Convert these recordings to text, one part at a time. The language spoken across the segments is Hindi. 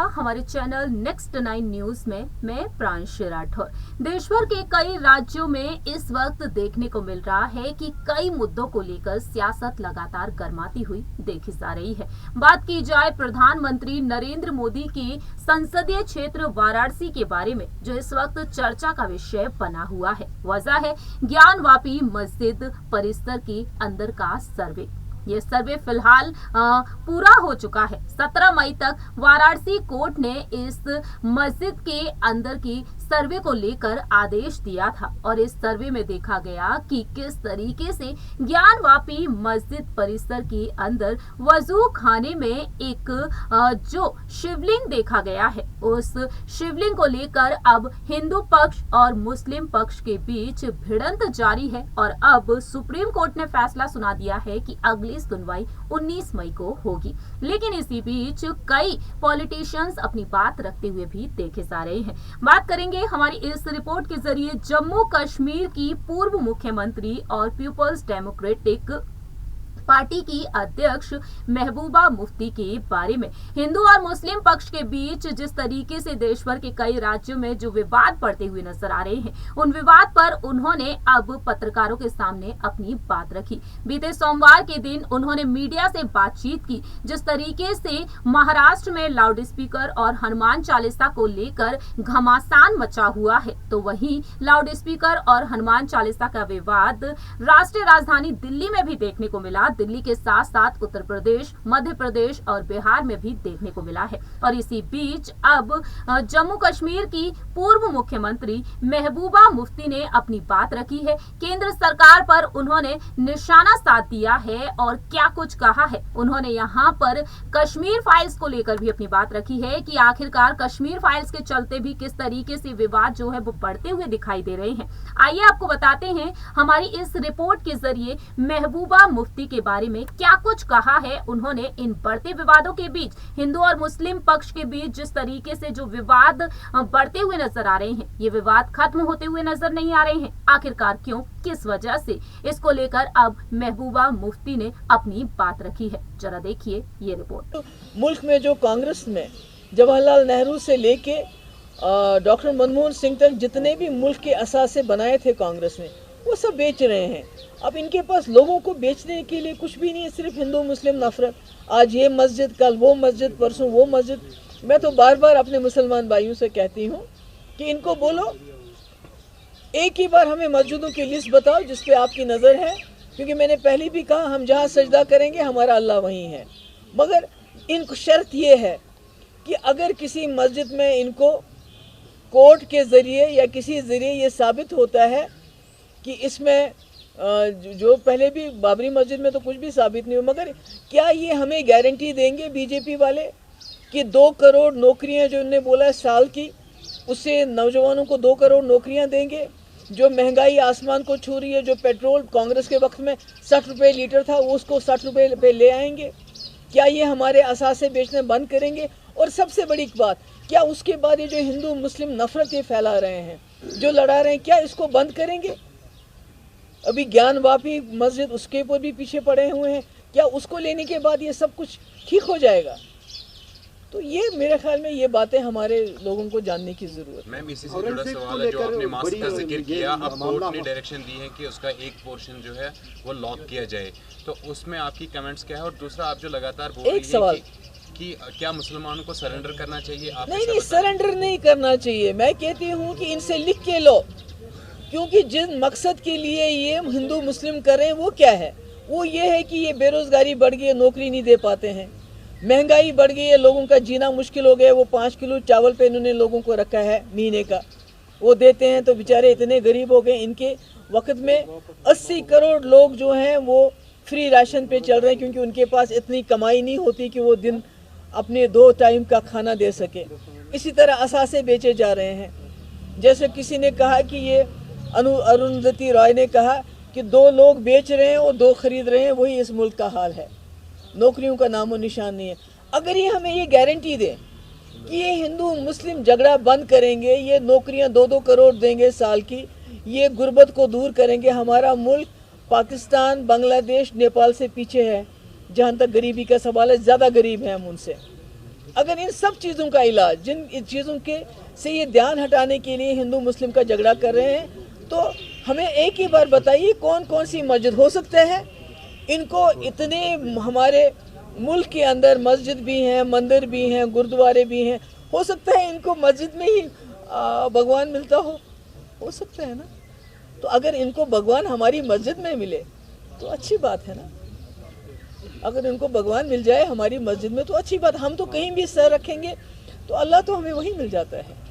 हमारे चैनल नेक्स्ट 9 न्यूज में। मैं प्रांशु राठौर। देश भर के कई राज्यों में इस वक्त देखने को मिल रहा है कि कई मुद्दों को लेकर सियासत लगातार गर्माती हुई देखी जा रही है। बात की जाए प्रधानमंत्री नरेंद्र मोदी की संसदीय क्षेत्र वाराणसी के बारे में, जो इस वक्त चर्चा का विषय बना हुआ है। वजह है ज्ञानवापी मस्जिद परिसर के अंदर का सर्वे। ये सर्वे फिलहाल पूरा हो चुका है। 17 मई तक वाराणसी कोर्ट ने इस मस्जिद के अंदर की सर्वे को लेकर आदेश दिया था और इस सर्वे में देखा गया कि किस तरीके से ज्ञानवापी मस्जिद परिसर के अंदर वजू खाने में एक जो शिवलिंग देखा गया है, उस शिवलिंग को लेकर अब हिंदू पक्ष और मुस्लिम पक्ष के बीच भिड़ंत जारी है और अब सुप्रीम कोर्ट ने फैसला सुना दिया है कि अगली सुनवाई 19 मई को होगी। लेकिन इसी बीच कई पॉलिटिशियंस अपनी बात रखते हुए भी देखे जा रहे हैं। बात करेंगे हमारी इस रिपोर्ट के जरिए जम्मू कश्मीर की पूर्व मुख्यमंत्री और पीपल्स डेमोक्रेटिक पार्टी की अध्यक्ष महबूबा मुफ्ती के बारे में। हिंदू और मुस्लिम पक्ष के बीच जिस तरीके से देश भर के कई राज्यों में जो विवाद बढ़ते हुए नजर आ रहे हैं, उन विवाद पर उन्होंने अब पत्रकारों के सामने अपनी बात रखी। बीते सोमवार के दिन उन्होंने मीडिया से बातचीत की। जिस तरीके से महाराष्ट्र में लाउड स्पीकर और हनुमान चालीसा को लेकर घमासान मचा हुआ है, तो वहीं लाउड स्पीकर और हनुमान चालीसा का विवाद राष्ट्रीय राजधानी दिल्ली में भी देखने को मिला। दिल्ली के साथ साथ उत्तर प्रदेश, मध्य प्रदेश और बिहार में भी देखने को मिला है। और इसी बीच अब जम्मू कश्मीर की पूर्व मुख्यमंत्री महबूबा मुफ्ती ने अपनी बात रखी है। केंद्र सरकार पर उन्होंने निशाना साध दिया है और क्या कुछ कहा है। उन्होंने यहाँ पर कश्मीर फाइल्स को लेकर भी अपनी बात रखी है कि आखिरकार कश्मीर फाइल्स के चलते भी किस तरीके से विवाद जो है वो बढ़ते हुए दिखाई दे रहे हैं। आइए आपको बताते हैं हमारी इस रिपोर्ट के जरिए महबूबा मुफ्ती के बारे में क्या कुछ कहा है उन्होंने। इन बढ़ते विवादों के बीच हिंदू और मुस्लिम पक्ष के बीच जिस तरीके से जो विवाद बढ़ते हुए नजर आ रहे हैं, ये विवाद खत्म होते हुए नजर नहीं आ रहे हैं। आखिरकार क्यों, किस वजह से, इसको लेकर अब महबूबा मुफ्ती ने अपनी बात रखी है। जरा देखिए ये रिपोर्ट। मुल्क में जो कांग्रेस में जवाहरलाल नेहरू से लेके डॉक्टर मनमोहन सिंह तक जितने भी मुल्क के असासे बनाए थे कांग्रेस ने, वो सब बेच रहे हैं। अब इनके पास लोगों को बेचने के लिए कुछ भी नहीं है, सिर्फ हिंदू मुस्लिम नफरत। आज ये मस्जिद, कल वो मस्जिद, परसों वो मस्जिद। मैं तो बार बार अपने मुसलमान भाइयों से कहती हूँ कि इनको बोलो एक ही बार हमें मस्जिदों की लिस्ट बताओ जिस पे आपकी नज़र है, क्योंकि मैंने पहले भी कहा हम जहाँ सजदा करेंगे हमारा अल्लाह वहीं है। मगर इनको शर्त ये है कि अगर किसी मस्जिद में इनको कोर्ट के ज़रिए या किसी ज़रिए ये साबित होता है कि इसमें जो पहले भी बाबरी मस्जिद में तो कुछ भी साबित नहीं हो, मगर क्या ये हमें गारंटी देंगे बीजेपी वाले कि 2 करोड़ नौकरियां जो उन्होंने बोला है साल की, उससे नौजवानों को 2 करोड़ नौकरियां देंगे? जो महंगाई आसमान को छू रही है, जो पेट्रोल कांग्रेस के वक्त में 60 रुपये लीटर था वो उसको 60 रुपये पे ले आएंगे? क्या ये हमारे असासे बेचने बंद करेंगे? और सबसे बड़ी बात, क्या उसके बाद ये जो हिंदू मुस्लिम नफरत ये फैला रहे हैं, जो लड़ा रहे हैं, क्या इसको बंद करेंगे? अभी ज्ञानवापी मस्जिद उसके ऊपर भी पीछे पड़े हुए हैं, क्या उसको लेने के बाद ये सब कुछ ठीक हो जाएगा? तो ये मेरे ख्याल में ये बातें हमारे लोगों को जानने की जरूरत है। मैम, इसी से जुड़ा सवाल है, जो आपने मास्क का जिक्र किया, अब कोर्ट ने डायरेक्शन दी है कि उसका एक पोर्शन जो है वो लॉक किया जाए, तो उसमें आपकी कमेंट्स क्या है? और दूसरा, आप जो लगातार बोल रही हैं कि क्या मुसलमानों को सरेंडर करना चाहिए? आप नहीं, सरेंडर नहीं करना चाहिए। मैं कहती हूँ कि इनसे लिख के लो, क्योंकि जिन मकसद के लिए ये हिंदू मुस्लिम कर रहे हैं वो क्या है? वो ये है कि ये बेरोजगारी बढ़ गई है, नौकरी नहीं दे पाते हैं, महंगाई बढ़ गई है, लोगों का जीना मुश्किल हो गया। वो 5 किलो चावल पे इन्होंने लोगों को रखा है महीने का, वो देते हैं तो बेचारे इतने गरीब हो गए। इनके वक्त में 80 करोड़ लोग जो हैं वो फ्री राशन पे चल रहे हैं, क्योंकि उनके पास इतनी कमाई नहीं होती कि वो दिन अपने 2 टाइम का खाना दे सके। इसी तरह असासे बेचे जा रहे हैं। जैसे किसी ने कहा कि ये अरुंधति रॉय ने कहा कि 2 लोग बेच रहे हैं और 2 खरीद रहे हैं, वही इस मुल्क का हाल है। नौकरियों का नामो निशान नहीं है। अगर ये हमें ये गारंटी दें कि ये हिंदू मुस्लिम झगड़ा बंद करेंगे, ये नौकरियां 2-2 करोड़ देंगे साल की, ये गुर्बत को दूर करेंगे, हमारा मुल्क पाकिस्तान, बांग्लादेश, नेपाल से पीछे है। जहाँ तक गरीबी का सवाल है, ज़्यादा गरीब हैं हम उनसे। अगर इन सब चीज़ों का इलाज, जिन चीज़ों के से ये ध्यान हटाने के लिए हिंदू मुस्लिम का झगड़ा कर रहे हैं, तो हमें एक ही बार बताइए कौन कौन सी मस्जिद हो सकते हैं। इनको इतने हमारे मुल्क के अंदर मस्जिद भी हैं, मंदिर भी हैं, गुरुद्वारे भी हैं, हो सकता है इनको मस्जिद में ही भगवान मिलता हो सकता है ना। तो अगर इनको भगवान हमारी मस्जिद में मिले तो अच्छी बात है ना। अगर इनको भगवान मिल जाए हमारी मस्जिद में तो अच्छी बात। हम तो कहीं भी सर रखेंगे तो अल्लाह तो हमें वही मिल जाता है।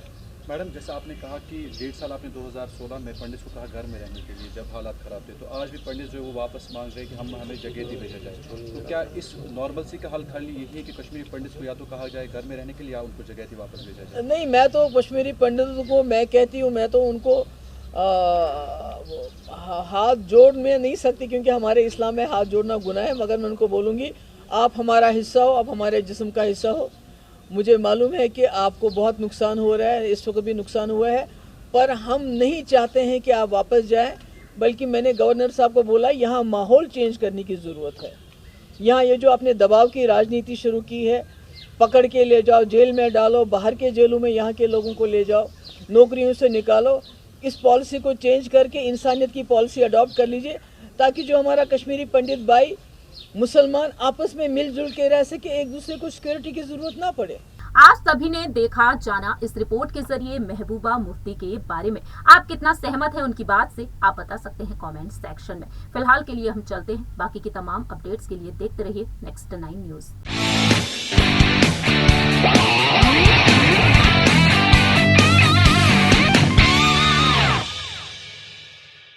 मैडम, जैसा आपने कहा कि 1.5 साल आपने 2016 में पंडित को कहा घर में रहने के लिए, जब हालात ख़राब थे, तो आज भी पंडित जो है वो वापस मांग रहे हैं कि हमें जगह भेजा जाए। तो क्या इस नॉर्मलसी का हल खाली यही है कि कश्मीरी पंडित को या तो कहा जाए घर में रहने के लिए या उनको जगह वापस भेजा जाए? नहीं, मैं तो कश्मीरी पंडितों को मैं कहती हूँ, मैं तो उनको हाथ जोड़ में नहीं सकती, क्योंकि हमारे इस्लाम में हाथ जोड़ना गुनाह है। मगर मैं उनको बोलूँगी आप हमारा हिस्सा हो, आप हमारे जिस्म का हिस्सा हो। मुझे मालूम है कि आपको बहुत नुकसान हो रहा है, इस वक्त भी नुकसान हुआ है, पर हम नहीं चाहते हैं कि आप वापस जाएं। बल्कि मैंने गवर्नर साहब को बोला यहाँ माहौल चेंज करने की ज़रूरत है। यहाँ ये जो आपने दबाव की राजनीति शुरू की है, पकड़ के ले जाओ, जेल में डालो, बाहर के जेलों में यहाँ के लोगों को ले जाओ, नौकरियों से निकालो, इस पॉलिसी को चेंज करके इंसानियत की पॉलिसी अडॉप्ट कर लीजिए, ताकि जो हमारा कश्मीरी पंडित भाई मुसलमान आपस में मिलजुल के रह सके, एक दूसरे को सिक्योरिटी की जरूरत ना पड़े। आज सभी ने देखा जाना इस रिपोर्ट के जरिए महबूबा मुफ्ती के बारे में आप कितना सहमत हैं उनकी बात से, आप बता सकते हैं कमेंट सेक्शन में। फिलहाल के लिए हम चलते हैं, बाकी की तमाम अपडेट्स के लिए देखते रहिए नेक्स्ट 9 न्यूज।